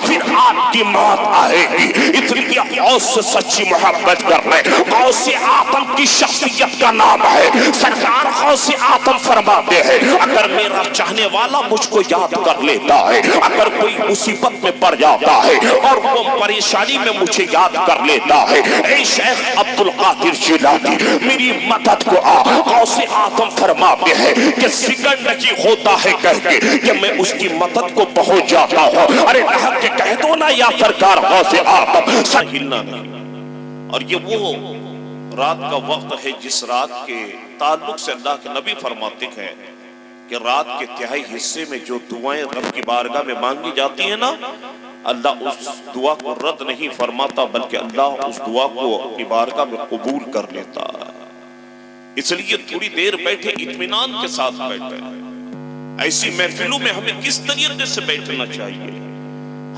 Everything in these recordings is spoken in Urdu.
پھر آپ کی موت آئے گی. اس لیے غوث سے سچی محبت کر لیں. غوث اعظم کی شخصیت کا نام ہے. سرکار غوث اعظم فرماتے ہیں اگر میرا چاہنے والا مجھ کو یاد کر لیتا ہے, اگر کوئی مصیبت میں پڑ جاتا ہے اور وہ پریشانی میں مجھے یاد کر لیتا ہے, اے شیخ عبد القادر جیلانی میری مدد کو آ. غوث اعظم فرماتے ہیں کہ سیکنڈ نہیں ہوتا ہے کہہ کے کہ میں اس کی مدد کو پہنچ جاتا ہوں. ارے رہ کے کہہ دو نا یا سرکار غوث اعظم سر ہلنا نہیں. اور یہ وہ رات کا وقت ہے جس رات کے تعلق سے اللہ کے نبی فرماتے ہیں کہ رات کے تہائی حصے میں جو دعائیں رب کی بارگاہ میں مانگی جاتی ہیں نا, اللہ اس دعا کو رد نہیں فرماتا بلکہ اللہ اس دعا کو اپنی بارگاہ میں قبول کر لیتا. اس لیے تھوڑی دیر بیٹھے, اطمینان کے ساتھ بیٹھے. ایسی محفلوں میں ہمیں کس طریقے سے بیٹھنا چاہیے؟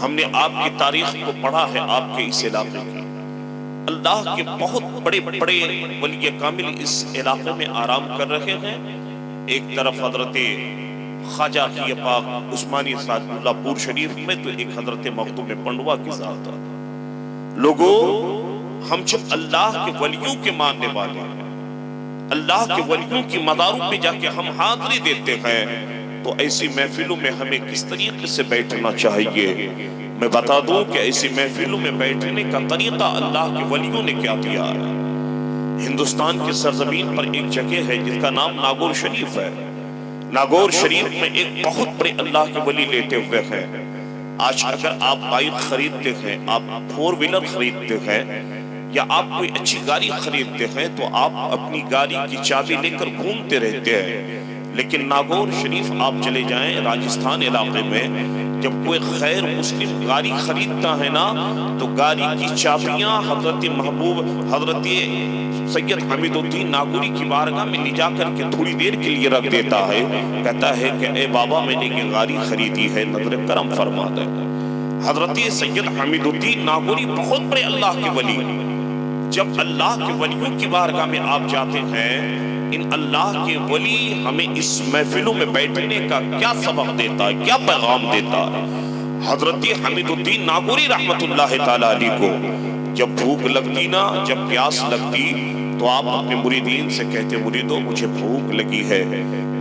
ہم نے آپ کی تاریخ کو پڑھا ہے, آپ کے اس علاقے کی. اللہ کے بہت بڑے بڑے ولی کامل اس علاقے میں آرام کر رہے ہیں. ایک طرف حضرت خواجہ کی پاک عثمانی سعد اللہ پور شریف میں, تو ایک حضرت مخدوم پنڈوا کی ذات. لوگوں, ہم جب اللہ کے ولیوں کے ماننے والے ہیں, اللہ کے ولیوں کی مداروں پہ جا کے ہم حاضری دیتے ہیں, تو ایسی محفلوں میں ہمیں کس طریقے سے بیٹھنا چاہیے. میں بتا دوں کہ ایسی محفلوں میں بیٹھنے کا طریقہ اللہ کے ولیوں نے کیا دیا ہے. ہندوستان کی سرزمین پر ایک جگہ ہے جس کا نام ناگور شریف ہے. ناگور شریف میں ایک بہت بڑے اللہ کے ولی لیٹے ہوئے ہیں. آج اگر آپ بائک خریدتے ہیں, آپ فور ویلر خریدتے ہیں, یا آپ کوئی اچھی گاڑی خریدتے ہیں, تو آپ اپنی گاڑی کی چابی لے کر گھومتے رہتے ہیں. لیکن ناگور شریف آپ چلے جائیں راجستھان علاقے میں, جب کوئی غیر مسلم گاڑی خریدتا ہے نا, تو گاڑی کی چابیاں حضرت محبوب حضرت سید حمید الدین ناگوری کی بارگاہ میں لے جا کر کے تھوڑی دیر کے لیے رکھ دیتا ہے. کہتا ہے کہ اے بابا میں نے یہ گاڑی خریدی ہے, نظر کرم فرما دے. حضرت سید حمید الدین ناگوری بہت بڑے اللہ کے ولی. جب اللہ کے ولیوں کی بارگاہ میں آپ جاتے ہیں, ان اللہ کے ولی ہمیں اس محفلوں میں بیٹھنے کا کیا سبق دیتا ہے, کیا پیغام دیتا ہے. حضرت حمید الدین ناگوری رحمت اللہ تعالی علیہ کو جب بھوک لگتی نا, جب پیاس لگتی, تو آپ اپنے مریدین سے کہتے مریدو مجھے بھوک لگی ہے,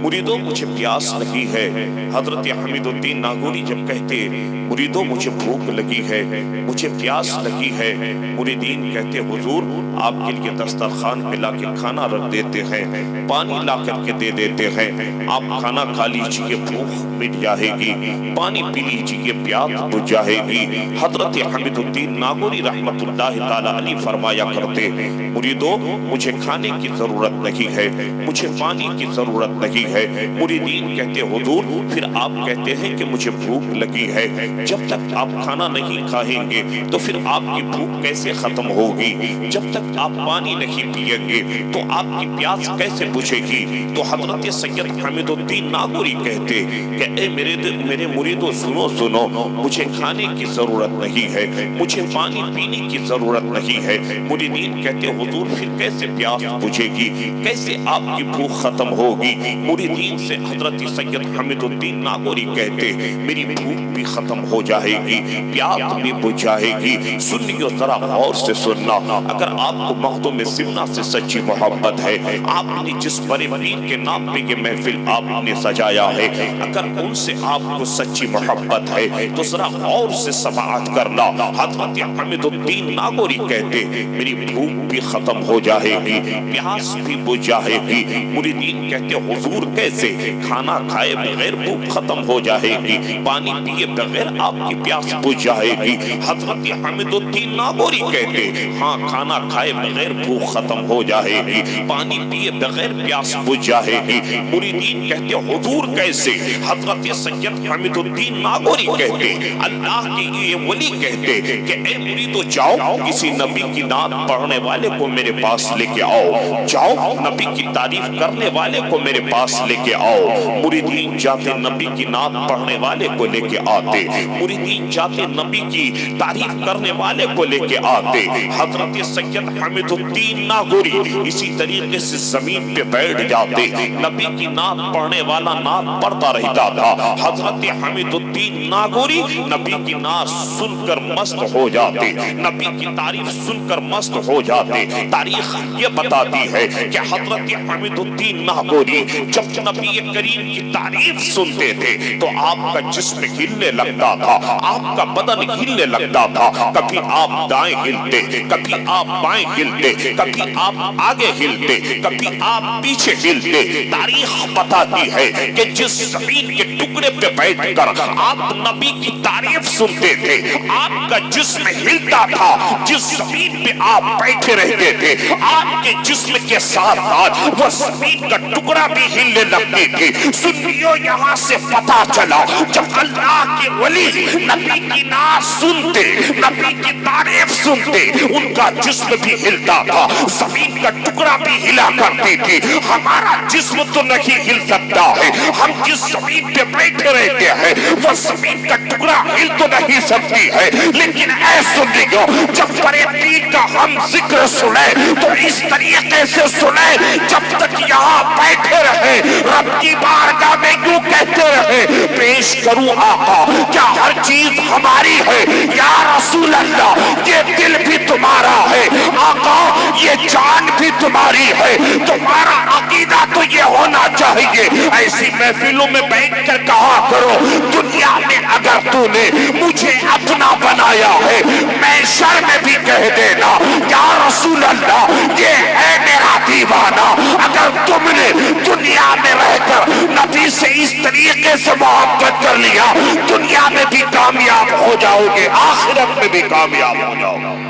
مریدو مجھے پیاس لگی ہے. حضرت حمید الدین ناگوری جب کہتے مریدو مجھے بھوک لگی ہے, مجھے پیاس لگی ہے, مریدین کہتے حضور آپ کے لیے دسترخوان پہ لا کے کھانا رکھ دیتے ہیں, پانی لا کر کے دے دیتے ہیں, آپ کھانا کھا لیجئے بھوک مٹ جائے گی, پانی پی لیجئے پیاس بجھ جائے گی. حضرت حمید الدین ناگوری رحمت اللہ تعالی علیہ فرمایا کرتے مریدو مجھے کھانے کی ضرورت نہیں ہے, مجھے پانی کی ضرورت نہیں ہے. مریدین کہتے حضور پھر آپ کہتے ہیں کہ مجھے بھوک لگی ہے, جب تک آپ کھانا نہیں کھائیں گے تو پھر آپ کی بھوک کیسے ختم ہوگی, جب تک آپ پانی نہیں پیئیں گے تو آپ کی پیاس کیسے بجھے گی. تو حضرت سید حمید الدین ناگوری کہتے کہ اے میرے مریدو سنو سنو, مجھے کھانے کی ضرورت نہیں ہے, مجھے پانی پینے کی ضرورت نہیں ہے. مریدین کہتے حضور پھر کیسے پیاس بجھے گی, کیسے آپ کی بھوک ختم ہوگی. مریدین سے حضرت سید حمید الدین ناگوری کہتے میری بھوک بھی ختم ہو جائے گی, پیاس بھی بجھ جائے گی. سنیو ذرا غور سے سننا, اگر آپ کو مخدوم سمنا سے سچی محبت ہے, آپ نے جس بڑے پیر کے نام پہ یہ محفل آپ نے سجایا ہے, اگر ان سے آپ کو سچی محبت ہے تو ذرا غور سے سماعت کرنا. حضرت حمید الدین ناگوری کہتے میری بھوک بھی ختم ہو جائے گی, پیاس بھی بجھ جائے گی. مریدین کہتے حضور کیسے, کھانا کھائے بغیر بھوک ختم ہو جائے گی, پانی پیے بغیر آپ کی پیاس بجھ جائے گی. حضرت حمید الدین ناگوری کہتے ہاں کھانا کھائے بغیر بھوک ختم ہو جائے گی, پانی پیے بغیر پیاس بجھ جائے گی. مریدین کہتے حضور کیسے. حضرت سید حمید الدین ناگوری کہتے اللہ کے یہ ولی کہتے کہ اے مریدو جاؤ کسی نبی کی نعت پڑھنے والے کو میرے پاس لے کے آؤ, جاؤ نبی کی تعریف کرنے والے کو میرے پاس حدیث لے کے آؤ، مریدین جاتے نبی کی نعت پڑھنے والے کو لے کے آتے، مریدین جاتے نبی کی تعریف کرنے والے کو لے کے آتے۔ حضرت سید حمید الدین ناگوری اسی طریقے سے زمین پہ بیٹھ جاتے، نبی کی نعت پڑھنے والا نعت پڑھتا رہتا تھا، حضرت حمید الدین ناگوری نبی کی نعت سن کر مست ہو جاتے، نبی کی تعریف سن کر مست ہو جاتے۔ تاریخ یہ بتاتی ہے کہ حضرت حمید الدین ناگوری جب نبی کریم کی تعریف سنتے تھے تو آپ کا جسم ہلنے لگتا تھا، آپ کا بدن ہلنے لگتا تھا، کبھی آپ دائیں ہلتے، کبھی آپ بائیں ہلتے، کبھی آپ آگے ہلتے، کبھی آپ پیچھے ہلتے۔ تاریخ بتاتی ہے کہ جس زمین کے ٹکڑے پہ بیٹھ کر آپ نبی کی تعریف سنتے تھے آپ کا جسم ہلتا تھا، جس زمین پہ آپ بیٹھے رہتے تھے آپ کے جسم کے ساتھ ساتھ وہ زمین کا ٹکڑا بھی ہلنے لگتی تھی۔ سنیو یہاں سے پتا چلا جب اللہ کے ولی نبی کی نعت سنتے، نبی کی تعریف سنتے، ان کا جسم بھی ہلتا تھا، زمین کا ٹکڑا بھی ہلا کرتی تھی۔ ہمارا جسم تو نہیں ہل سکتا ہے، ہم جس زمین پہ بیٹھے رہتے ہیں وہ زمین کا ٹکڑا ہل تو نہیں سکتی ہے، لیکن اے سنیو جب بڑے پیر کا ہم ذکر سنیں تو اس طریقے سے سنیں جب تک یہاں بیٹھے رہے رب کی بارگاہ میں یوں کہتے رہے، پیش کروں آقا کیا ہر چیز ہماری ہے، یا رسول اللہ یہ دل بھی تمہارا ہے، آقا یہ جان بھی تمہاری ہے، تمہارا عقیدہ تو یہ ہونا چاہیے۔ ایسی محفلوں میں بیٹھ کر کہا کرو دنیا میں اگر تو نے مجھے اپنا بنایا ہے میں شر میں بھی کہہ دینا یا رسول اللہ یہ ہے میرا دیوانہ۔ اگر تم نے دنیا میں رہ کر نبی سے اس طریقے سے محبت کر لیا دنیا میں بھی کامیاب ہو جاؤ گے، آخرت میں بھی کامیاب ہو جاؤ گے۔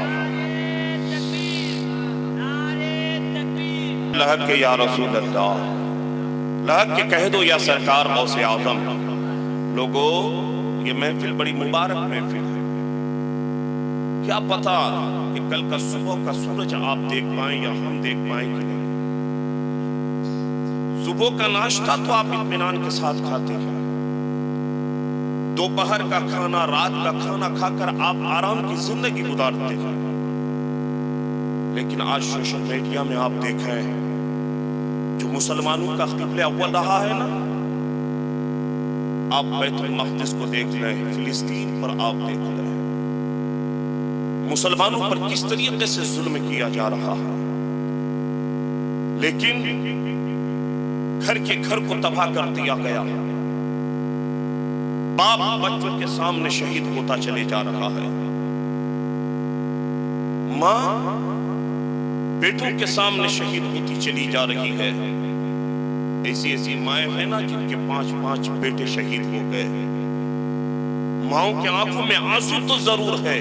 لہک کے یا رسول اللہ، لہک کے کہہ دو یا سرکار غوث اعظم، لوگو یہ محفل بڑی مبارک محفل ہے، کیا پتا کہ کل کا صبح کا سورج آپ دیکھ پائیں یا ہم دیکھ پائیں کہ نہیں۔ صبح کا ناشتہ تو آپ اطمینان کے ساتھ کھاتے ہیں، دوپہر کا کھانا رات کا کھانا کھا کر آپ آرام کی زندگی گزارتے ہیں، لیکن آج سوشل میڈیا میں آپ دیکھیں جو مسلمانوں کا قبلہ اول رہا ہے نا، آپ بیت المقدس کو دیکھ لیں، فلسطین پر آپ دیکھ لیں مسلمانوں پر کس طریقے سے ظلم کیا جا رہا ہے، لیکن گھر کے گھر کو تباہ کر دیا گیا، باپ بچوں کے سامنے شہید ہوتا چلے جا رہا ہے، ماں بیٹوں کے سامنے شہید ہوتی چلی جا رہی ہے۔ ایسی ایسی مائیں ہیں نا جن کے 5 بیٹے شہید ہو گئے، ماؤں کے آنکھوں میں آنسو تو ضرور ہے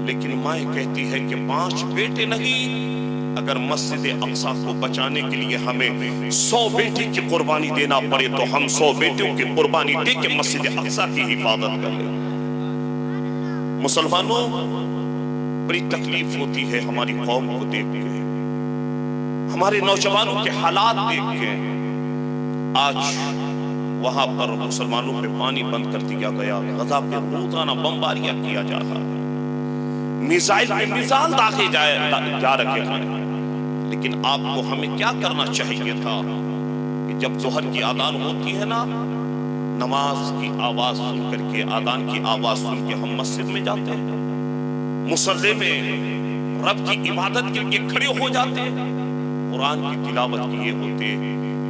لیکن مائیں کہتی ہے کہ 5 بیٹے نہیں، اگر مسجد اقصی کو بچانے کے لیے ہمیں 100 بیٹے کی قربانی دینا پڑے تو ہم 100 بیٹوں کی قربانی دے کے مسجد اقصی کی حفاظت کر لیں۔ مسلمانوں بڑی تکلیف ہوتی ہے ہماری قوم کو دیکھ کے، ہمارے نوجوانوں کے حالات دیکھ کے۔ آج وہاں پر مسلمانوں پہ پانی بند کر دیا گیا، غزہ پہ روزانہ بمباریاں کیا جا رہا ہے، میزائل پہ میزائل داغے جا رکھے ہیں، لیکن آپ کو ہمیں کیا کرنا چاہیے تھا کہ جب ظہر کی اذان ہوتی ہے نا، نماز کی آواز سن کر کے، اذان کی آواز سن کے ہم مسجد میں جاتے ہیں، مصلی میں رب کی عبادت کے لیے کھڑے ہو جاتے ہیں، قرآن کی تلاوت کیے ہوتے،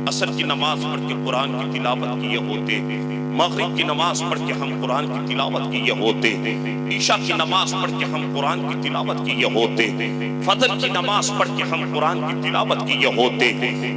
عصر کی نماز پڑھ کے قرآن کی تلاوت کیے ہوتے، مغرب کی نماز پڑھ کے ہم قرآن کی تلاوت کیے ہوتے، عشاء کی نماز پڑھ کے ہم قرآن کی تلاوت کیے ہوتے، فجر کی نماز پڑھ کے ہم قرآن کی تلاوت کیے ہوتے،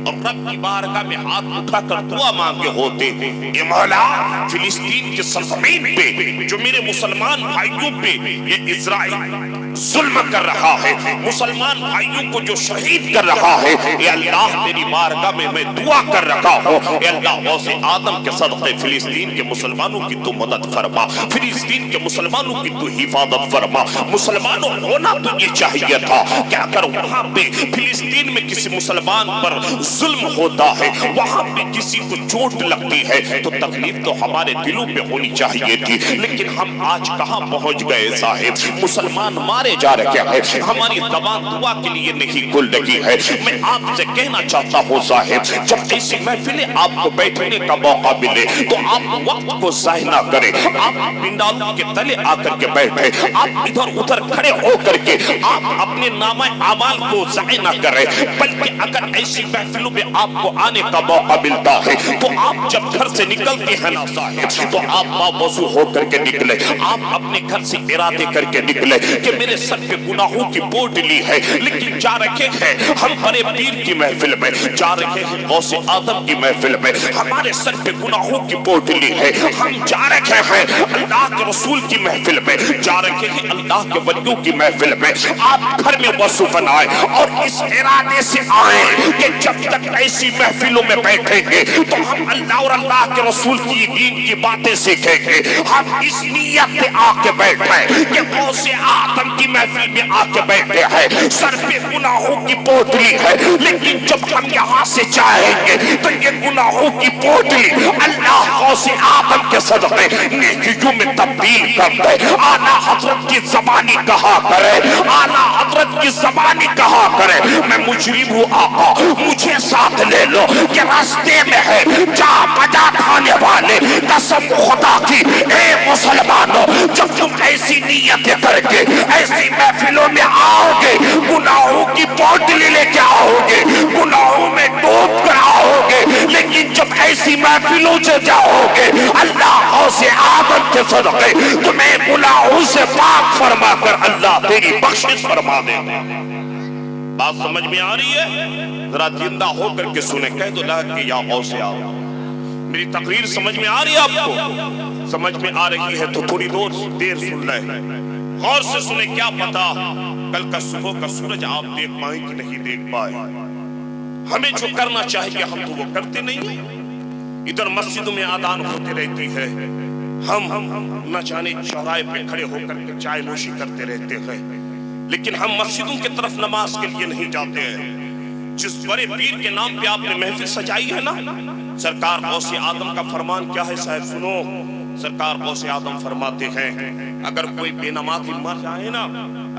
اور رب کی بارگاہ میں ہاتھ اٹھا کر دعا مانگے ہوتے، اے مولا فلسطین کی سرزمین پہ جو میرے مسلمان بھائیوں پہ یہ اسرائیل ظلم کر رہا ہے، مسلمان بھائیوں کو جو شہید کر رہا ہے، اے اللہ تیری بارگاہ میں دعا کر رہا ہوں، اے اللہ غوث آدم کے صدقے فلسطین فلسطین کے مسلمانوں کی تو مدد فرما، فلسطین کے مسلمانوں کی تو حفاظت فرما۔ مسلمانوں ہونا تو یہ چاہیے تھا کہ اگر وہاں پہ فلسطین میں کسی مسلمان پر ظلم ہوتا ہے، وہاں پہ کسی کو چوٹ لگتی ہے تو تکلیف تو ہمارے دلوں پہ ہونی چاہیے تھی، لیکن ہم آج کہاں پہنچ گئے صاحب؟ مسلمان مارے جا رہے ہیں، ہماری زبان دعا کے لیے نہیں کھل رہی ہے۔ میں آپ سے کہنا چاہتا ہوں صاحب، جب ایسی محفلیں آپ کو بیٹھنے کا موقع ملے تو آپ وقت کو ضائع نہ کریں، آپ پنڈالوں کے تلے آ کر کے بیٹھیں، آپ ادھر ادھر کھڑے ہو کر کے آپ اپنے نامہ اعمال کو ضائع نہ کریں، بلکہ اگر ایسی محفلوں میں آپ کو آنے کا موقع ملتا ہے تو آپ جب گھر سے نکلتے ہیں نا صاحب، تو آپ باوضو ہو کر کے نکلیں، آپ اپنے گھر سے ارادے کر کے نکلیں کہ میرے سر پہ گناہوں کی بوجھ لی ہے، لیکن جا رکھے ہیں ہم بڑے پیر کی محفل میں، جا رکھے ہیں غوث آدم کی محفل میں، ہمارے سر پہ گناہوں کی بوجھ لی ہے، ہم جا رکھے ہیں اللہ کے رسول کی محفل میں، جا رکھے ہیں اللہ کے ولیوں کی محفل میں۔ آپ گھر میں وضو بنائیں اور اس ارادے سے آئیں کہ جب تک ایسی محفلوں میں بیٹھیں گے تو ہم اللہ اور اللہ کے رسول کی دین کی باتیں سیکھیں گے۔ ہم اس نیت سے آ کے بیٹھیں کہ غوث آدم کی محفل میں آ کے بیٹھے ہیں، سر پہ گناہوں کی پوٹلی ہے، لیکن جب ہم یہاں سے جائیں گے تو یہ گناہوں کی پوٹلی اللہ غوث آدم کے صدقے نیکیوں میں تبدیل کر دے۔ اعلیٰ حضرت کی زبانی کہا کرے، اعلیٰ حضرت کی زبانی کہا کرے، میں مجرم ہوں آقا مجھے ساتھ لے لو، کہ راستے میں ہے جا بجا کھانے والے، قسم خدا کی اے مسلمانوں، جب تم ایسی نیتیں کر کے ایسی محفلوں میں آؤ گے، گناہوں کی بوتل لے کے آؤ گے، گناہوں میں ڈوب کر آؤ گے، لیکن جب ایسی محفلوں سے جاؤ گے اللہ غوث آدم کے صدقے تمہیں گناہوں سے پاک فرما کر اللہ تیری بخشش فرما دے۔ بات سمجھ میں آ رہی ہے؟ ذرا زندہ ہو کر کے سنیں، کہہ دو لا کہ یا غوث آدم۔ میری تقریر سمجھ میں آ رہی ہے آپ کو؟ سمجھ میں آ رہی ہے تو تھوڑی دیر سن لیں، غور سے سنیں، کیا پتا کل کا صبح کا سورج آپ دیکھ پائیں کہ نہیں دیکھ پائے۔ ہمیں جو کرنا چاہیے ہم تو وہ کرتے نہیں ہیں، ادھر مسجدوں میں آذان ہوتی رہتی ہے، ہم نہ جانے چوراہے پہ کھڑے ہو کر کے چائے نوشی کرتے رہتے ہیں، لیکن ہم مسجدوں کی طرف نماز کے لیے نہیں جاتے ہیں۔ جس بڑے پیر کے نام پہ آپ نے محفل سجائی ہے نا، سرکار غوث آدم کا فرمان کیا ہے صاحب سنو، سرکار غوث آدم فرماتے ہیں اگر کوئی بے نمازی مر جائے نا،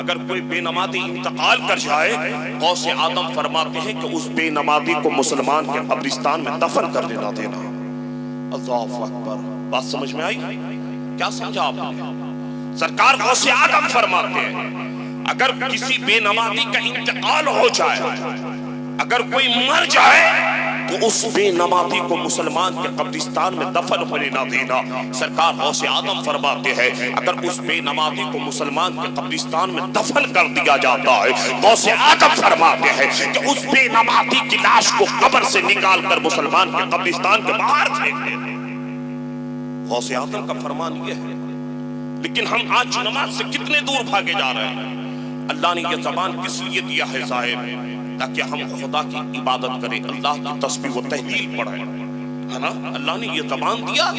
اگر کوئی بے نمازی انتقال کر جائے، غوث آدم فرماتے ہیں کہ اس بے نمازی کو مسلمان کے قبرستان میں دفن کر دینا دینا۔ اللہ اکبر، بات سمجھ میں آئی؟ کیا سمجھا آپ نے؟ سرکار غوث آدم فرماتے ہیں اگر کسی بے نمازی کا انتقال ہو جائے، اگر کوئی مر جائے تو اس بے نمازی کو مسلمان کے قبرستان میں دفن ہونے نہ دینا۔ سرکار غوث آدم فرماتے ہیں اگر اس بے نمازی کو مسلمان کے قبرستان میں دفن کر دیا جاتا ہے، غوث آدم فرماتے ہیں کہ اس بے نمازی کی لاش کو قبر سے نکال کر مسلمان کے قبرستان کے باہر پھینک دینا۔ غوث آدم کا فرمان یہ ہے، لیکن ہم آج نماز سے کتنے دور بھاگے جا رہے ہیں۔ اللہ نے یہ زبان کس لیے دیا ہے صاحب؟ تاکہ ہم خدا کی عبادت کریں، اللہ کی تسبیح و تہلیل پڑھیں، ہے نا؟ اللہ نے یہ زبان دیا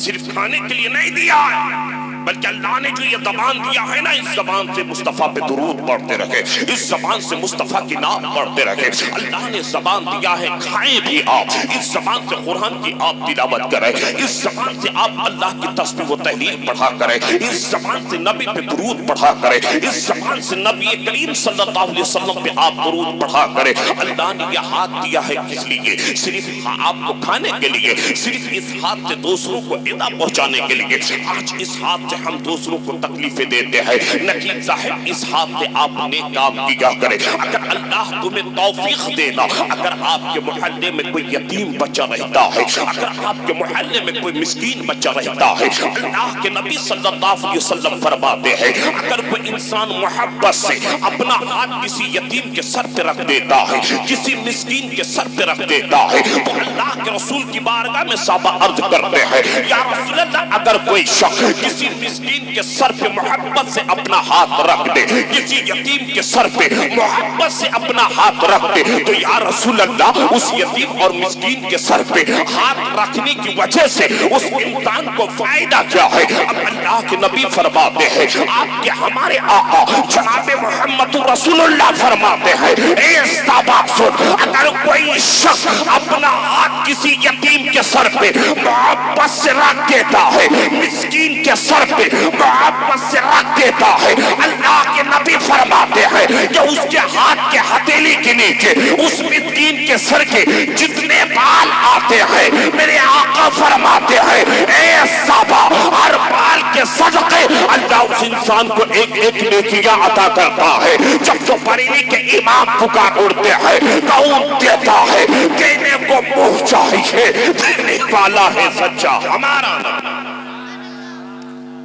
صرف کھانے کے لیے نہیں دیا ہے، بلکہ اللہ نے جو یہ زبان دیا ہے نا، اس زبان سے مصطفیٰ پہ درود پڑھتے رہے، اس زبان سے مصطفیٰ کی نام پڑھتے رہے۔ اللہ نے زبان دیا ہے کھائیں بھی آپ، اس زبان سے قرآن کی آپ تلاوت کریں، اس زبان سے آپ اللہ کی تسبیح و تہلیل پڑھا کریں، اس زبان سے نبی پہ درود پڑھا کریں، اس زبان سے نبی کریم صلی اللہ علیہ وسلم پہ آپ درود پڑھا کریں۔ اللہ نے یہ ہاتھ دیا ہے کس لیے؟ صرف آپ کو کھانے کے لیے، صرف اس ہاتھ سے دوسروں کو اذا پہنچانے کے لیے۔ آج اس ہاتھ سے ہم دوسروں کو تکلیفیں دیتے ہیں، نقیب صاحب اس ہاتھ سے آپ نیک کام کیا کریں۔ اگر اللہ تمہیں توفیق دینا، اگر آپ کے محلے میں کوئی یتیم بچہ رہتا ہے، اگر آپ کے محلے میں کوئی مسکین بچہ رہتا ہے، اللہ کے نبی صلی اللہ علیہ وسلم فرماتے ہیں اگر کوئی انسان محبت سے اپنا ہاتھ کسی یتیم کے سر پہ رکھ دیتا ہے، کسی مسکین کے سر پہ رکھ دیتا ہے، تو اللہ کے رسول کی بارگاہ میں صحابہ عرض کرتے ہیں یا رسول اللہ اگر کوئی شخص کسی مسکین مسکین کے سر پہ محبت سے اپنا ہاتھ رکھ دے, کسی یتیم کے سر پہ محبت سے اپنا ہاتھ رکھ دے, تو یا رسول اللہ اس یتیم اور مسکین کے سر پہ ہاتھ رکھنے کی وجہ سے اس انسان کو فائدہ کیا ہے؟ اب اللہ کے نبی فرماتے ہیں, آپ کے ہمارے آقا جناب محمد رسول اللہ فرماتے ہیں, اے صحابہ سن, اگر کوئی شخص اپنا ہاتھ کسی یتیم کے سر پہ محبت سے رکھ دیتا ہے, مسکین کے سر پہ محبت سے رکھ دیتا ہے, اللہ کے نبی فرماتے ہیں کہ اس کے ہاتھ کے ہتھیلی کے نیچے اس مسکین کے سر کے جتنے بال آتے ہیں, میرے آقا فرماتے ہیں اے صحابہ, ہر بال کے صدقے اللہ اس انسان کو ایک ایک نیکیاں عطا کرتا ہے. جب جو بریلی کے امام پکار اڑتے ہیں, کون دیتا ہے؟ دینے کو منہ چاہیے, دینے والا ہے سچا ہمارا نبی.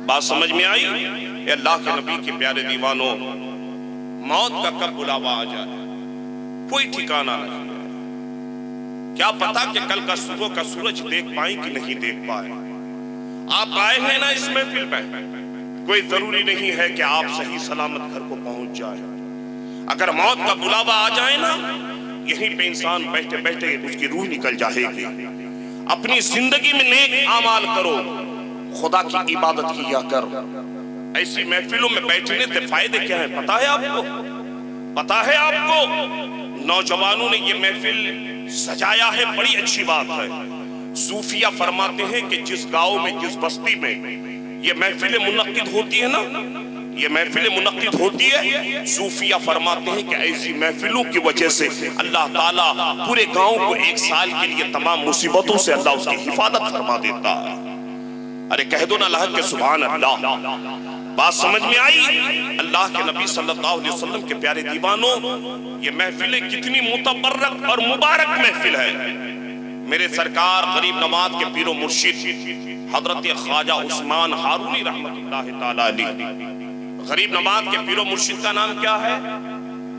بات سمجھ میں آئی؟ اے اللہ کے نبی کے پیارے دیوانوں, موت کا کب بلاوا آ جائے کوئی ٹھکانہ نہیں. کیا پتا کہ کل کا صبح کا سورج دیکھ پائیں کہ نہیں دیکھ پائیں. آپ آئے ہیں نا اس محفل میں, کوئی ضروری نہیں ہے کہ آپ صحیح سلامت گھر کو پہنچ جائیں. اگر موت کا بلاوا آ جائے نا, یہیں پہ انسان بیٹھے بیٹھے اس کی روح نکل جائے گی. اپنی زندگی میں نیک اعمال کرو, خدا کی عبادت کیا کر. ایسی محفلوں میں بیٹھنے سے فائدے کیا ہیں پتا ہے آپ کو؟ پتا ہے آپ کو؟ نوجوانوں نے یہ محفل سجایا ہے, بڑی اچھی بات ہے. صوفیہ فرماتے ہیں کہ جس گاؤں میں, جس بستی میں یہ محفلیں منعقد ہوتی ہے نا, یہ محفلیں منعقد ہوتی ہے, صوفیہ فرماتے ہیں کہ ایسی محفلوں کی وجہ سے اللہ تعالیٰ پورے گاؤں کو ایک سال کے لیے تمام مصیبتوں سے اللہ اس کی حفاظت فرما دیتا ہے. ارے کہہ دو نا اللہ کے سبحان اللہ. بات سمجھ میں آئی؟ اللہ کے نبی صلی اللہ علیہ وسلم کے پیارے دیوانوں, یہ محفلیں کتنی متبرک اور مبارک محفل ہے. میرے سرکار غریب نواز کے پیر و مرشد حضرت خواجہ عثمان ہارونی رحمت اللہ تعالی علیہ. غریب نواز کے پیر و مرشد کا نام کیا ہے؟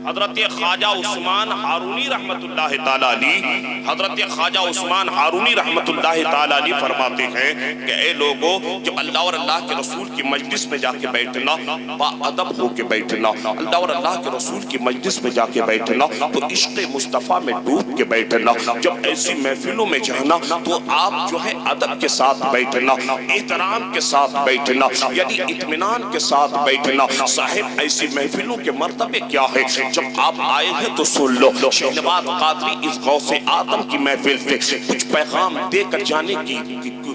حضرت خواجہ عثمان ہارونی رحمت اللہ تعالی علیہ. حضرت خواجہ عثمان ہارونی رحمت اللہ تعالی علیہ فرماتے ہیں کہ اے لوگوں, جب اللہ اور اللہ کے رسول کی مجلس میں جا کے بیٹھنا, با ادب ہو کے بیٹھنا, اللہ اور اللہ کے رسول کی مجلس میں جا کے بیٹھنا تو عشق مصطفیٰ میں ڈوب کے بیٹھنا. جب ایسی محفلوں میں جانا تو آپ جو ہے ادب کے ساتھ بیٹھنا, احترام کے ساتھ بیٹھنا, یعنی اطمینان کے ساتھ بیٹھنا. صاحب ایسی محفلوں کے مرتبے کیا ہے؟ جب آپ آئے ہیں تو سن لو, شہنواز قادری اس غوث آدم کی محفل سے کچھ پیغام دے کر جانے کی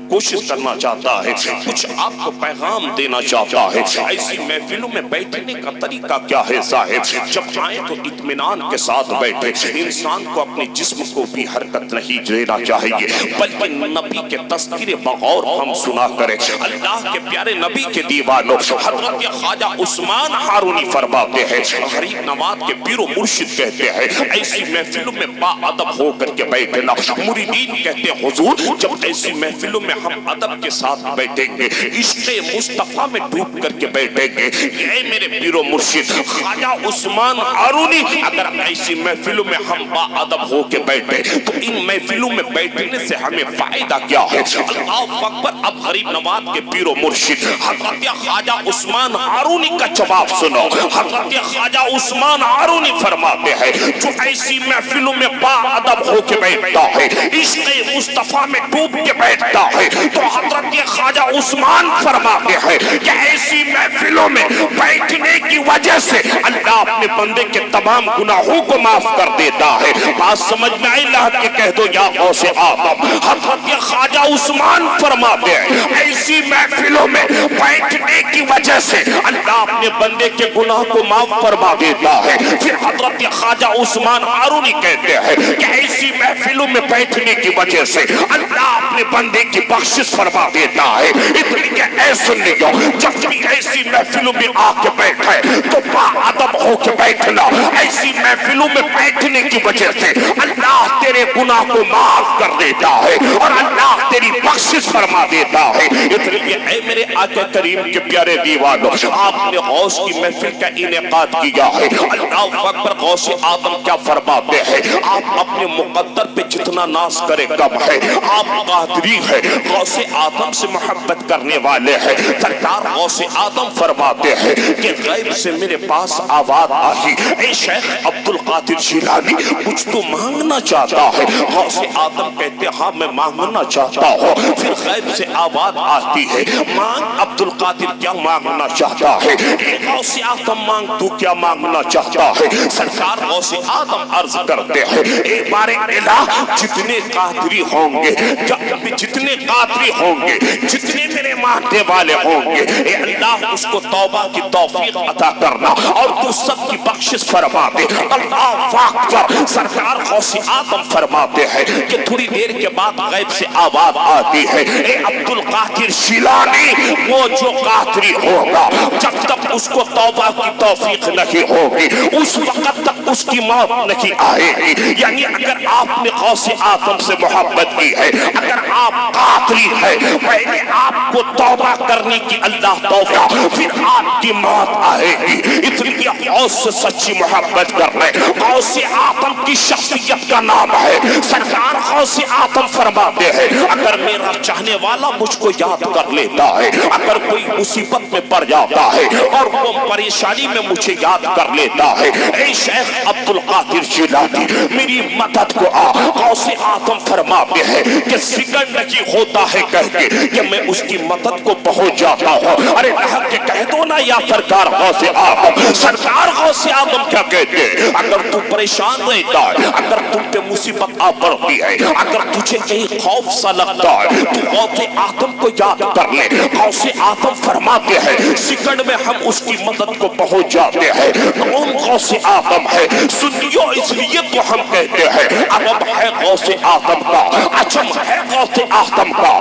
کوشش کرنا چاہتا ہے, کچھ آپ کو پیغام دینا چاہتا ہے. ایسی محفلوں میں بیٹھنے کا طریقہ کیا ہے صاحب؟ جب آئیں تو اطمینان کے ساتھ بیٹھے. انسان کو اپنے جسم کو بھی حرکت نہیں دینا چاہیے, بلکہ نبی کے تذکرے بغور ہم سنا کریں. اللہ کے پیارے نبی کے دیوانوں, حضرت خواجہ عثمان ہارونی فرماتے ہیں, غریب نواز کے پیر و مرشد کہتے ہیں ایسی محفلوں میں با ادب ہو کر کے بیٹھنا. مریدین کہتے ہیں حضور, جب ایسی محفلوں میں ہم ادب کے ساتھ بیٹھیں گے, عشق مصطفیٰ میں ڈوب کر کے بیٹھیں گے, اے میرے پیر و مرشد خواجہ عثمان ہارونی, اگر ایسی محفلوں میں ہم با ادب ہو کے بیٹھیں تو ان محفلوں میں بیٹھنے سے ہمیں فائدہ کیا ہے؟ اللہ اکبر. اب غریب نواز کے پیر و مرشد حضرت خواجہ عثمان ہارونی کا جواب سنو. حضرت خواجہ عثمان ہارونی فرماتے ہیں جو ایسی محفلوں میں با ادب ہو کے بیٹھتا ہے, عشق مصطفیٰ میں ڈوب کے بیٹھتا ہے, تو حضرت خواجہ عثمان فرماتے ہیں کہ ایسی محفلوں میں بیٹھنے کی وجہ سے اللہ اپنے بندے کے تمام گناہوں کو معاف کر دیتا ہے. بات سمجھ میں آئی؟ اللہ کے کہہ دو یا غوث آدم. حضرت خواجہ عثمان فرماتے ہیں ایسی محفلوں میں بیٹھنے کی وجہ سے اللہ اپنے بندے کے گناہ کو معاف فرما دیتا ہے. پھر حضرت خواجہ عثمان ہارونی کہتے ہیں کہ ایسی محفلوں میں بیٹھنے کی وجہ سے اللہ اپنے بندے کی بخشش فرما دیتا ہے. اتنی کہ اے سنیو, جب بھی ایسی محفلوں میں آ کے بیٹھے تو باادب ہو کے بیٹھنا. ایسی محفلوں میں بیٹھنے کی وجہ سے اللہ تیرے گناہ کو معاف کر دیتا ہے اور اللہ تیری بخشش فرما دیتا ہے. اس لیے اے میرے آقا کریم کے پیارے دیوانوں، آپ نے غوث کی محفل کا انعقاد کیا ہے. اللہ اکبر. غوث آدم کیا فرماتے ہیں؟ آپ اپنے مقدر پہ جتنا ناز کرے کم ہے. آپ قادری ہے، غوث آدم سے محبت کرنے والے ہیں. سرکار غوث آدم فرماتے ہیں کہ غیب سے میرے پاس آواز آئی، اے شیخ عبد القادر جیلانی کچھ تو مانگنا چاہتا ہے. غوث آدم کہتے ہاں میں مانگنا چاہتا ہوں. پھر غیب سے آواز آتی ہے، مانگ عبد القادر کیا مانگنا چاہتا ہے. اے غوث آدم مانگ تو کیا مانگنا چاہتا ہے. سرکار غوث آدم عرض کرتے ہیں، ایک بار الہ جتنے قادری ہوں گے، جتنے قادری ہوں گے، جتنے میرے ماننے والے ہوں گے، اے اللہ اس کو توبہ کی توفیق عطا کرنا اور تو سب کی بخشش فرما دے. اللہ اکبر. سرکار غوث آدم فرماتے ہیں کہ تھوڑی دیر کے بعد غیب سے آواز آتی ہے، اے عبد القادر جیلانی وہ جو قادری ہوگا جب تک اس کو توبہ کی توفیق نہیں ہوگی اس وقت تک اس کی موت نہیں آئے گی. یعنی اگر آپ نے غوث آدم سے محبت کی ہے، اگر آپ قادری ہے، پہلے آپ کو توبہ کرنے کی اللہ توفیق، پھر آپ کی موت آئے گی. اس لیے غوث سے سچی محبت کرنے. غوث آدم کی شخصیت کا نام ہے. سرکار غوث آدم فرماتے ہیں اگر میرا چاہنے والا مجھ کو یاد کر لیتا ہے، اگر کوئی مصیبت میں پڑ جاتا ہے اور وہ پریشانی میں مجھے یاد کر لیتا ہے، اے شیخ عبد القادر جیلانی میری مدد کو آ. غوث آدم فرماتے ہیں کہ سکڑ نہیں ہوتا ہے کہہ کے کہ میں اس کی مدد کو پہنچ جاتا ہوں. ارے رہ کے کہہ دو نا یا سرکار غوث آدم. سرکار غوث آدم کیا کہتے ہیں؟ اگر تو پریشان رہتا ہے، اگر تم پہ مصیبت آ پڑتی ہے، اگر تجھے کہیں خوف سا لگتا ہے تو غوث آدم کو یاد کر لے. غوث آدم فرماتے ہیں سکڑ میں ہم اس کی مدد کو پہنچ جاتے ہیں. کون غوث آدم ہے؟ سنیو اس لیے تو ہم کہتے ہیں عرب ہے غوث آدم کا، عجم ہے غوث آدم کا.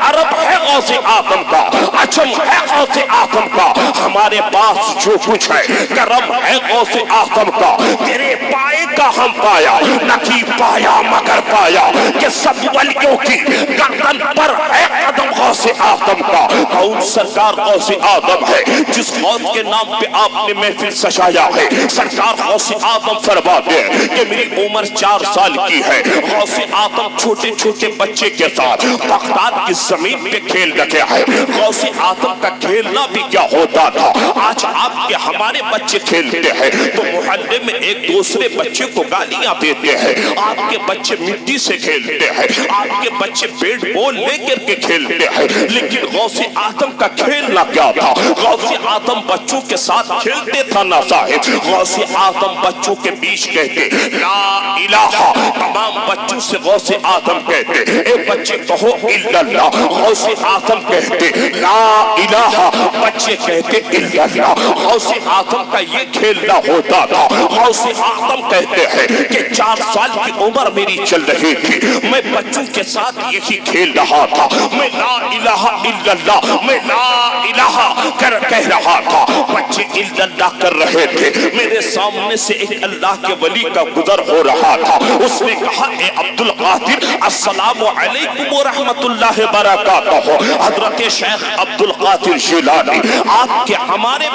عرب ہے غوث آدم کا، عجم ہے غوث آدم کا. ہمارے پاس جو کچھ ہے کرم ہے غوث آدم کا. تیرے پائے کا ہم پایا نہیں پایا مگر پایا کہ سب ولیوں کی گردن پر ہے قدم غوث آدم کا. کون سرکار غوث آدم ہے جس غوث کے نام پہ آپ نے محفل سجایا ہے؟ سرکار غوث آدم فرماتے ہیں کہ میری عمر 4 سال کی ہے. غوث آدم چھوٹے چھوٹے بچے کے ساتھ بغداد کی زمین پہ کھیل رہے ہیں. غوث آدم کا کھیلنا بھی کیا ہوتا تھا. آج آپ کے ہمارے بچے کھیلتے ہیں تو محلے میں ایک دوسرے بچے کو گالیاں دیتے ہیں. آپ کے بچے مٹی سے کھیلتے ہیں، آپ کے بچے بیٹ بال لے کر کے کھیلتے ہیں. لیکن غوث آدم کا کھیلنا کیا تھا؟ غوث آدم بچوں کے ساتھ کھیلتے تھا نا صاحب. غوث آدم بچوں کے بیچ کہتے لا الہ. تمام بچوں سے غوث آدم کہتے اے بچے کہو الا اللہ. غوث آدم کہتے لا الہ، بچے کہتے الا اللہ. غوث آدم کا یہ کھیلنا ہوتا تھا. غوث آدم کہتے ہیں کہ 4 سال کی عمر میری چل رہی تھی، میں بچوں کے ساتھ یہی کھیل رہا تھا. میں لا الہ الا اللہ، میں لا الہ کہہ رہا تھا. بچے الا اللہ کر رہے تھے. میرے سامنے سے ایک اللہ کے ولی کا گزر ہو رہا تھا. اس نے کہا اے عبد القادر السلام علیکم ورحمت اللہ وبرکاتہ. حضرت شیخ عبد القادر جیلانی آپ کے ہمارے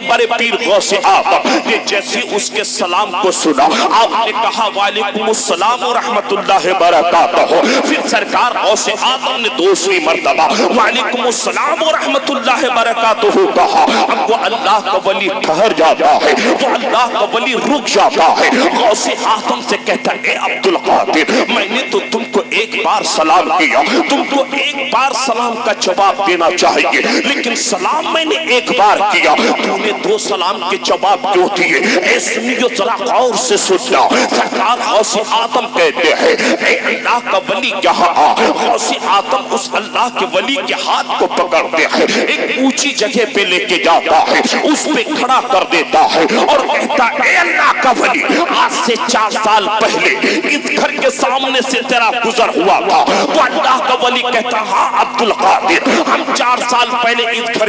بڑے پیر غوث آدم نے جیسے اس کے سلام کو سنا آپ نے کہا وعلیکم السلام ورحمت اللہ وبرکاتہ. پھر سرکار غوث آدم نے دوسری مرتبہ وعلیکم السلام ورحمت اللہ وبرکاتہ کہا. اب وہ اللہ کا ولی ٹھہر جاتا ہے، وہ اللہ کا ولی رک جاتا ہے. غوث آدم سے کہتا اے عبد القادر میں نے تو تم کو ایک بار سلام کیا، تم کو ایک بار سلام کا جواب دینا چاہیے، لیکن سلام میں نے ایک بار کیا، تو نے 2 سلام کے جواب کیوں دیے؟ اے سنیو ذرا غور سے سننا. سرکار غوث آدم کہتے ہیں اے اللہ کا ولی یہاں آ. غوث آدم اس اللہ کے ولی کے ہاتھ کو پکڑتے ہیں، ایک اونچی جگہ پہ لے کے جاتا ہے، اس پہ کھڑا کر دیتا ہے اور کہتا اے اللہ کا ولی آج سے 4 سال پہلے اس گھر کے سامنے سے تیرا گزر ہوا تھا. تو اللہ کا ولی کہتا ہاں عبد القادر ہم 4 سال پہلے اس گھر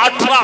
18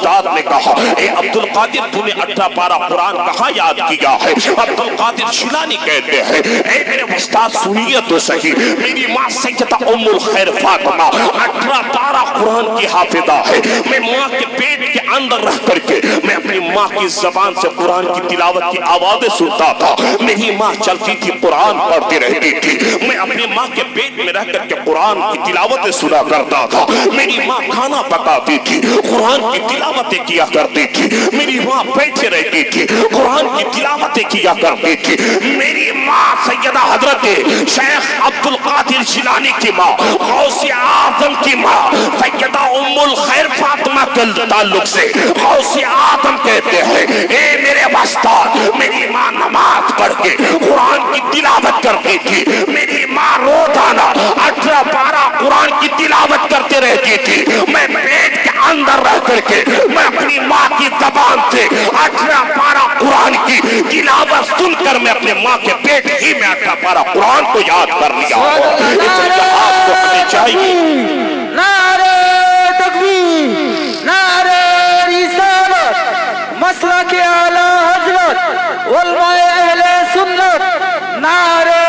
استاد نے کہا اے عبد القادر تو نے 18 پارہ قرآن کہاں یاد کیا ہے؟ عبد القادر شیلانی کہتے ہیں اے میرے استاد سنیے تو صحیح، میری ماں سیدہ ام الخیر فاطمہ 18 پارہ قرآن کی حافظہ ہے، میں ماں کے پیٹ کے اندر رہ کر کے میں اپنی ماں کی زبان سے قرآن کی تلاوت کی آوازیں سنتا تھا، میری ماں چلتی تھی قرآن پڑھتی رہتی تھی، میں اپنی ماں کے پیٹ میں رہ کر کے قرآن کی تلاوتیں سنا کرتا تھا، میری ماں کھانا پکاتی تھی قرآن کی تلاوتیں کیا کرتی تھی، میری ماں بیٹھے رہتی تھی قرآن کی تلاوتیں کیا کرتی تھی، میری ماں سیدہ حضرت شیخ عبد القادر جیلانی کی ماں، غوث اعظم کی ماں سیدہ ام الخیر فاطمہ کے تعلق سے غوث اعظم کہتے ہیں اے میرے استاد میری ماں نماز پڑھ کے قرآن کی تلاوت کرتی تھی، میری ماں روزانہ 18 پارہ قرآن کی تلاوت کرتے رہتی تھی، میں پیٹ کے اندر رہ کر کے میں اپنی ماں کی زبان سے 18 پارہ قرآن کی تلاوت سن کر میں اپنے ماں کے پیٹ ہی میں 18 پارہ قرآن کو یاد کر لیا ہوں۔ اس لیے آپ کو ہمیں چاہیے نعرہ تکبیر، نعرہ رسالت، مسلک اعلی حضرت علماء اہل سنت، نعرہ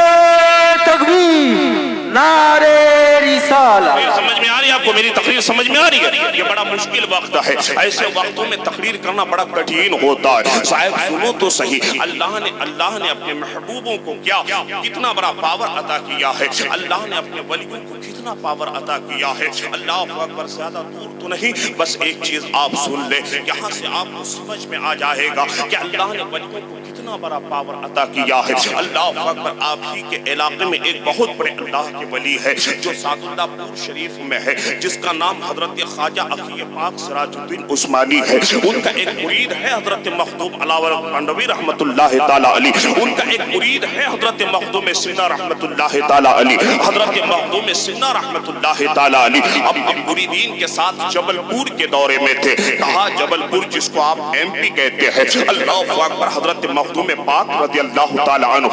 تکبیر، نعرہ رسالت۔ سمجھ میں آ رہی ہے آپ کو میری تقریر سمجھ میں آ رہی ہے؟ یہ بڑا مشکل وقت ہے، ایسے وقتوں میں تقریر کرنا بڑا کٹھین ہوتا ہے۔ صاحب سنو تو صحیح، اللہ نے اپنے محبوبوں کو کیا کتنا بڑا پاور عطا کیا ہے، اللہ نے اپنے ولیوں کو کتنا پاور عطا کیا ہے۔ اللہ اکبر، زیادہ دور تو نہیں، بس ایک چیز آپ سن لیں، یہاں سے آپ کو سمجھ میں آ جائے گا کہ اللہ نے ولیوں کو کتنا بڑا پاور عطا کیا ہے۔ اللہ اکبر، آپ ہی کے علاقے میں ایک بہت بڑے اللہ کے ولی ہے جو سعد اللہ پور شریف میں ہے، جس کا نام حضرت خواجہ اخی پاک سراج الدین عثمانی ہے، ان کا ایک مرید ہے حضرت مخدوم علاوہ پنڈوی رحمت اللہ تعالی علی، ان کا ایک مرید ہے حضرت مخدوم سنہ رحمت اللہ تعالی علی، حضرت مخدوم سنہ رحمت اللہ تعالی علی اپنے مریدین کے ساتھ جبل پور کے دورے میں تھے، کہا جبل پور جس کو آپ ایم پی کہتے ہیں، اللہ اکبر، حضرت مخدوم پاک رضی اللہ تعالی عنہ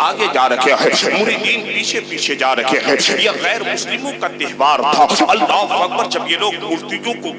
آگے جا رکھے ہیں، مریدین پیچھے پیچھے جا رکھے ہیں، یہ غیر مسلموں کا تہوار تھا۔ اللہ اکبر، جب یہ لوگ مورتیوں کو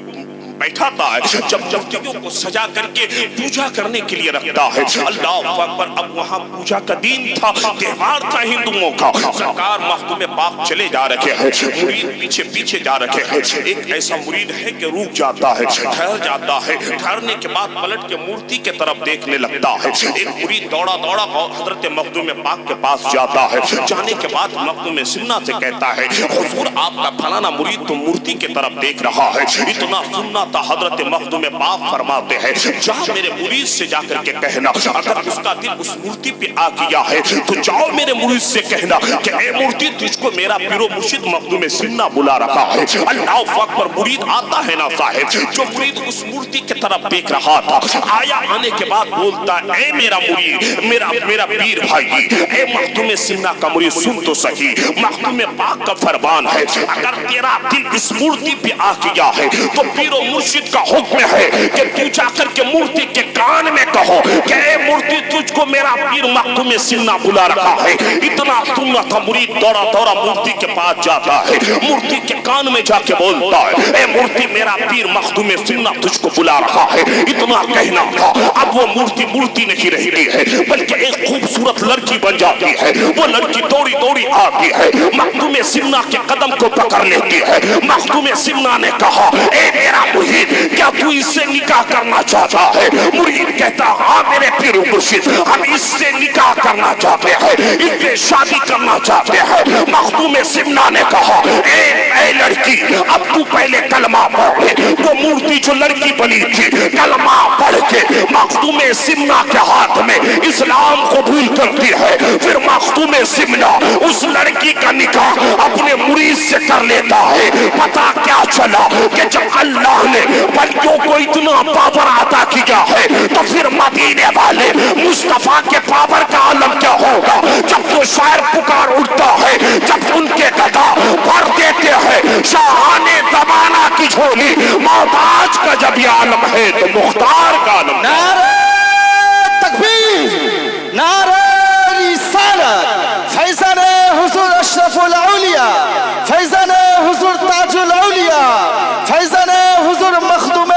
بیٹھاتا ہے، جب مورتیوں کو سجا کر کے پوجا کرنے کے لیے رکھتا ہے، اللہ اکبر، اب وہاں پوجا کا دین تھا، تہوار تھا ہندوؤں کا، سرکار مخدوم پاک چلے جا رکھے ہیں، مرید پیچھے پیچھے جا رکھے ہیں، ایک ایسا مرید ہے کہ رک جاتا ہے، ٹھہر جاتا ہے، ٹھہرنے کے بعد پلٹ کے مورتی کے طرف دیکھنے لگتا ہے، ایک مرید دوڑا دوڑا حضرت مخدوم پاک کے پاس جاتا ہے، جانے کے بعد مخدوم سنہ سے کہتا ہے حضور آپ کا فلانا مرید تو مورتی کے طرف دیکھ رہا ہے، اتنا سننا تھا، حضرت مخدوم پاک فرماتے ہیں جا میرے مرید سے جا کر کے کہنا اگر اس کا دل اس مورتی پہ آ گیا ہے تو جاؤ میرے مرید سے کہنا کہ اے مورتی تجھ کو میرا پیر و مرشد مخدوم سنہ بلا رہا ہے۔ اللہ اکبر، مرید آتا ہے نا صاحب، جو مرید اس مورتی کی طرف دیکھ رہا تھا آیا، آنے کے بعد بولتا اے میرا مرید، میرا پیر بھائی، اے مخدوم سنہ کا مرید سن تو صحیح، مخدوم پاک کا فرمان ہے اگر تیرا دل اس مورتی پہ آ گیا ہے تو پیر و مرشد کا حکم ہے کہ تو جا کر کے مورتی کے کان میں کہو کہ اے مورتی تجھ کو میرا پیر مخدوم سنہ بلا رہا ہے۔ اتنا سننا تھا، مرید دورا دورا مورتی کے پاس جاتا ہے، مورتی کے کان میں جا کے بولتا ہے اے مورتی میرا پیر مخدوم سنہ تجھ کو بلا رہا ہے۔ اتنا کہنا تھا، اب وہ مورتی نہیں رہتی ہے بلکہ ایک خوبصورت لڑکی بن جاتی ہے، وہ لڑکی دوڑی دوڑی آتی ہے، مخدوم سنہ کے قدم کو پکڑ لیتی ہے، مخدوم سنہ نے کہا اے میرا مرید کیا تو اس سے نکاح کرنا چاہتا ہے؟ مرید کہتا ہاں میرے پیر مرشد ہم اس سے نکاح کرنا چاہتے ہیں، اس سے شادی کرنا چاہتے ہیں۔ مخدوم سنہ نے کہا اے لڑکی اب تو پہلے کلمہ پڑھ لے۔ وہ مورتی جو لڑکی بنی تھی کلمہ پڑھ کے مخدوم سنہ کے ہاتھ میں اسلام قبول کرتی ہے، پھر مخدوم سنہ اس لڑکی کا نکاح اپنے مرید سے کر لیتا ہے۔ پتہ کیا چلا کہ جب اللہ نے ولیوں کو اتنا پاور عطا کیا ہے تو پھر مدینے والے مصطفیٰ کے پاور کا عالم کیا ہوگا؟ جب وہ شاعر پکار اٹھتا ہے، جب ان کے گدا بھر دیتے ہیں شاہانے زمانہ کی جھولی، محتاج کا جب یہ عالم ہے تو مختار کا عالم۔ نعرہ تکبیر، نعرہ رسالت، فیضان حضور اشرف الاولیاء، فیضان حضور تاج الاولیاء، فیضان حضور مخدوم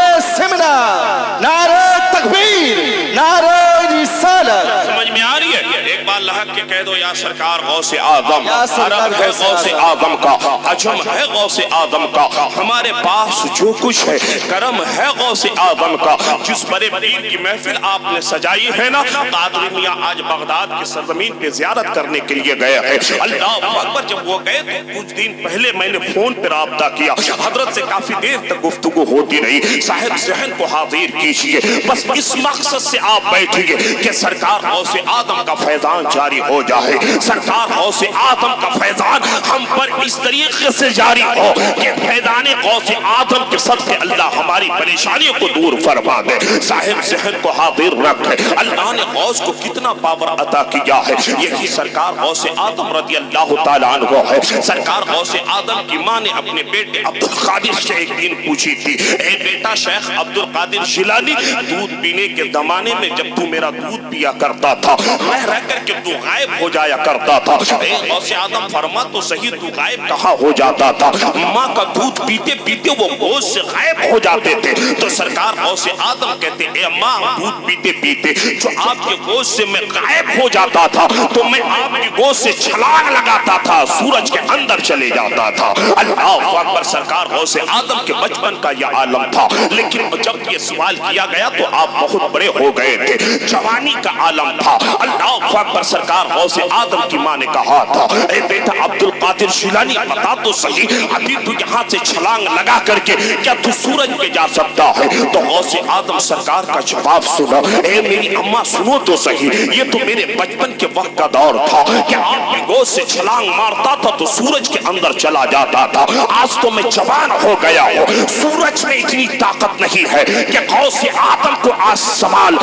یا سرکار غوث آدم، یا سرکار عرب ہے غوث آدم کا، عجم ہے غوث آدم کا، ہمارے پاس جو کچھ ہے کرم ہے غوث آدم کا. جس بڑے پیر کی محفل آپ نے سجائی ہے نا، قادری میاں آج بغداد کی سرزمین پہ زیارت کرنے کے لیے گئے ہیں. اللہ اکبر. جب وہ گئے تو کچھ دن پہلے میں نے فون پہ رابطہ کیا، حضرت سے کافی دیر تک گفتگو ہوتی رہی. صاحب ذہن کو حاضر کیجئے، بس اس مقصد سے آپ بیٹھیے کہ سرکار غوث آدم کا فیضان جاری ہو جائے. سرکار غوث آدم کا فیضان ہم پر اس طریقے سے جاری ہو کہ فیضان غوث آدم کے صدقے اللہ ہماری پریشانیوں کو دور فرما دے. صاحب ذہن کو حاضر رکھے. اللہ نے غوث کو کتنا پاور عطا کیا ہے. یہی سرکار غوث آدم رضی اللہ تعالیٰ عنہ ہے. سرکار غوث آدم کی ماں نے اپنے بیٹے عبدالقادر سے ایک دن پوچھی تھی، اے بیٹا شیخ عبدالقادر جیلانی، دودھ پینے کے زمانے میں جب تو میرا دودھ پیا کرتا تھا، میں رہ کر کے تو غائب ہو جایا کرتا تھا. اے غوث آدم فرما تو صحیح، تو غائب کہاں ہو جاتا تھا؟ ماں کا دودھ پیتے پیتے وہ گوشت سے غائب ہو جاتے تھے. تو سرکار غوث آدم کہتے اے ماں، دودھ پیتے پیتے جو آپ کے گوشت سے میں غائب ہو جاتا تھا تو میں آپ کی گوشت سے چھلانگ لگاتا تھا، سورج کے اندر چلے جاتا تھا. اللہ اکبر. سرکار غوث آدم کے بچپن کا یہ عالم تھا، لیکن جب یہ سوال کیا گیا تو آپ بہت بڑے ہو گئے تھے، جوانی کا عالم تھا. اللہ اکبر. سرکار غوث آدم کی ماں نے کہا تھا، اے بیٹا عبدالقادر جیلانی، بتا تو صحیح، ابھی تو یہاں سے چھلانگ لگا کر کے کیا تو سورج پہ جا سکتا ہے؟ تو غوث آدم سرکار کا جواب سنا، اے میری اماں سنو تو صحیح، یہ تو میرے بچپن کے وقت کا دور تھا کہ آپ کی گود سے چھلانگ مارتا تھا تو سورج کے اندر چلا جاتا تھا. آج تو میں جوان ہو گیا ہوں، سورج میں اتنی طاقت نہیں ہے کہ غوث آدم کو آج سنبھال،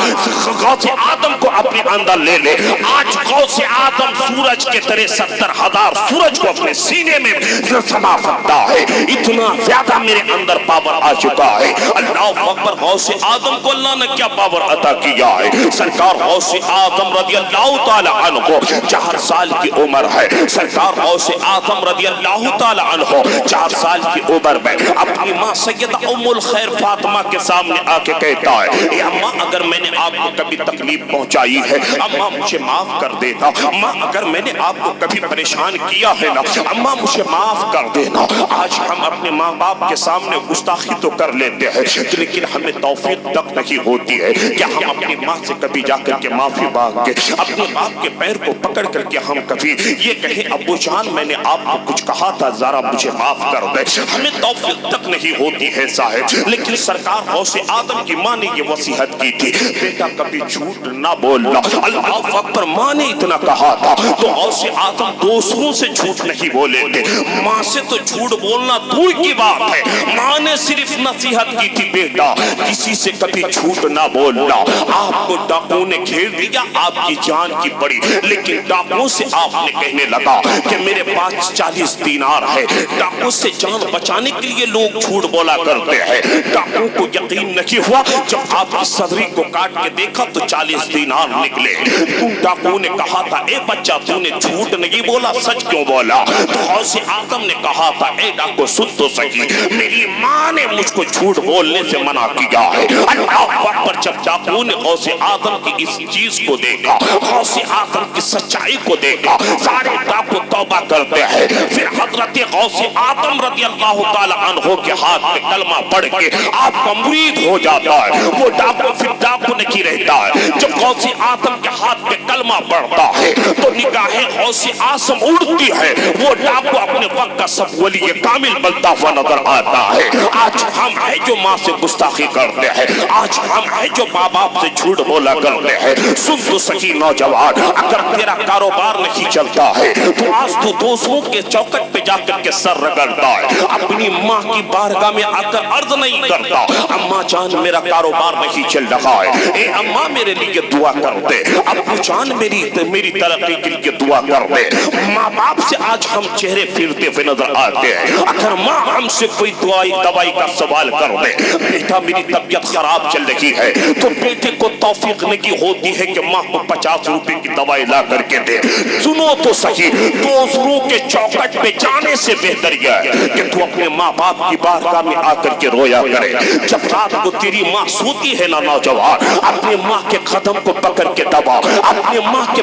غوث آدم کو اپنے اندر لے لے. آج غوث آدم سورج کے طرح 70,000 سورج کو اپنے سینے میں سما سکتا ہے. اتنا زیادہ میرے اندر پاور آ چکا ہے. اللہ اکبر. غوث آدم کو اللہ نے کیا پاور عطا کیا ہے. سرکار غوث آدم رضی اللہ تعالی عنہ 4 سال کی عمر ہے. سرکار غوث آدم رضی اللہ تعالی عنہ 4 سال کی عمر میں اپنی ماں سیدہ ام الخیر فاطمہ کے سامنے آ کے کہتا ہے، اے اماں، اگر میں نے آپ کو کبھی تکلیف پہنچائی ہے اماں مجھے معاف کر دینا. اماں، اگر میں نے آپ کو کبھی پریشان کیا ہے نا اماں مجھے معاف کر دینا. آج ہم اپنے ماں باپ کے سامنے گستاخی تو کر لیتے ہیں، لیکن ہمیں توفیق تک نہیں ہوتی ہے کہ ہم اپنی ماں سے کبھی جا کر کے معافی مانگے، اپنے باپ کے پیر کو پکڑ کر کے ہم کبھی یہ کہیں ابو جان میں نے آپ کو کچھ کہا تھا ذرا مجھے معاف کر دے. ہمیں توفیق تک نہیں ہوتی ہے صاحب. لیکن سرکار غوث آدم کی ماں نے یہ وصیحت کی تھی، بیٹا کبھی جھوٹ نہ بولنا. اللہ اکبر. ماں نے اتنا کہا تھا تو غوث آدم دوسروں سے جھوٹ نہیں بولے تھے. ماں سے تو جھوٹ بولنا دور کی بات ہے، ماں نے صرف نصیحت کی تھی، بیٹا کسی سے کبھی جھوٹ نہ بولنا. آپ کو ڈاکو نے گھیر دیا، آپ کی جان کی پڑی، لیکن ڈاکو سے آپ نے کہنے لگا کہ میرے پاس 40 دینار ہے. ڈاکو سے جان بچانے کے لیے لوگ جھوٹ بولا کرتے ہیں. ڈاکو کو یقین نہیں ہوا، جب آپ کی صدری کو کاٹ کے دیکھا تو 40 دینار نکلے. ڈاکو نے کہا تھا، اے بچہ تو نے جھوٹ نہیں بولا، سچ کیوں بولا؟ تو غوث آدم نے کہا تھا، اے ڈاکو سن تو صحیح، میری ماں نے مجھ کو جھوٹ بولنے سے منع کیا ہے. اللہ اکبر. جب ڈاکو نے غوث آدم کی اس چیز کو دیکھا، غوث آدم کی سچائی کو دیکھا، سارے ڈاکو توبہ کرتے ہیں. پھر حضرت غوث آدم رضی اللہ تعالی عنہ کے ہاتھ میں کلمہ پڑھ کے آپ کا مرید ہو جاتا ہے. وہ ڈاکو پھر ڈاکو نہیں رہتا ہے. جب غوث آدم کے ہاتھ میں کلمہ پڑھتا ہے تو نگاہ غوث آدم اڑتی ہے، وہ ڈاکو اپنے وقت کا سب ولی کامل بنتا ہوا نظر آتا ہے. آج ہم ہیں جو ماں سے گستاخی کرتے ہیں، آج ہم ہیں جو ماں باپ سے جھوٹ بولا کرتے ہیں. سن تو صحیح نوجوان، اگر تیرا کاروبار نہیں چلتا ہے تو آج تو دوسروں کے چوکٹ پہ جا کر کے سر رگڑتا ہے، اپنی ماں کی بارگاہ میں آ کر عرض نہیں کرتا، اماں جان میرا کاروبار نہیں چل رہا ہے، اے اماں میرے لیے دعا کر دے، ابو جان میری ترقی کے لیے دعا کر دے. ماں باپ سے آج ہم چہرے پھیرتے ہوئے نظر آتے ہیں. اگر ماں ہم سے کوئی دوائی کا سوال کر دے، بیٹا میری طبیعت خراب چل رہی ہے، تو بیٹے کو توفیق نہیں ہوتی ہے کہ ماں کو 50 روپے کی دوائی لا کر کے دے. سنو تو صحیح، دوسروں کے چوکٹ پہ جانے سے بہتر یہ ہے کہ تو اپنے ماں باپ کی بارگاہ میں آ کر کے رویا کرے. جب رات کو تیری ماں سوتی ہے نا نوجوان، اپنے ماں کے قدم کو پکڑ کے دبا، اپنے ماں کے